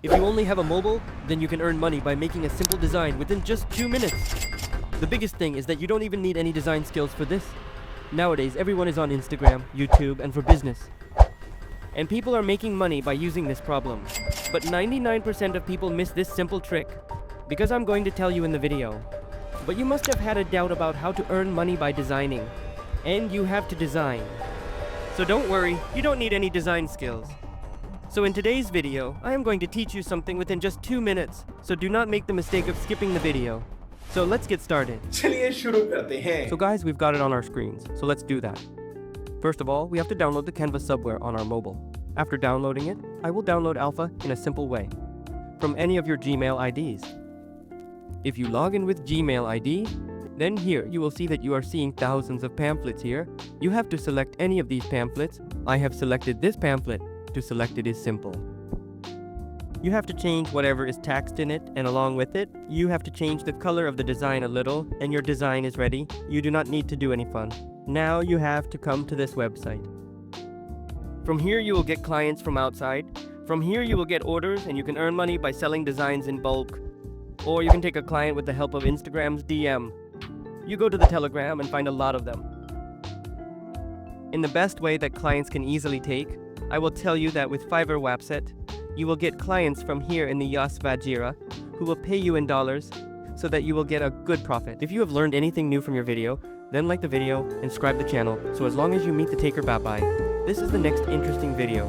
If you only have a mobile, then you can earn money by making a simple design within just 2 minutes. The biggest thing is that you don't even need any design skills for this. Nowadays, everyone is on Instagram, YouTube, and for business. And people are making money by using this problem. But 99% of people miss this simple trick, because I'm going to tell you in the video. But you must have had a doubt about how to earn money by designing. And you have to design. So don't worry, you don't need any design skills. So in today's video, I am going to teach you something within just 2 minutes, so do not make the mistake of skipping the video. So let's get started. चलिए शुरू करते हैं. So guys, we've got it on our screens, so let's do that. First of all, we have to download the Canva subware on our mobile. After downloading it, I will download Alpha in a simple way, from any of your Gmail IDs. If you log in with Gmail ID, then here you will see that you are seeing thousands of pamphlets here. You have to select any of these pamphlets. I have selected this pamphlet. To select it is simple. You have to change whatever is text in it, and along with it, you have to change the color of the design a little, and your design is ready. You do not need to do any fun. Now you have to come to this website. From here you will get clients from outside. From here you will get orders, and you can earn money by selling designs in bulk. Or you can take a client with the help of Instagram's DM. You go to the Telegram and find a lot of them. In the best way that clients can easily take, I will tell you that with Fiverr website, you will get clients from here in the Yas Vajira who will pay you in dollars so that you will get a good profit. If you have learned anything new from your video, then like the video and subscribe the channel, so as long as you meet the taker, bye bye. This is the next interesting video.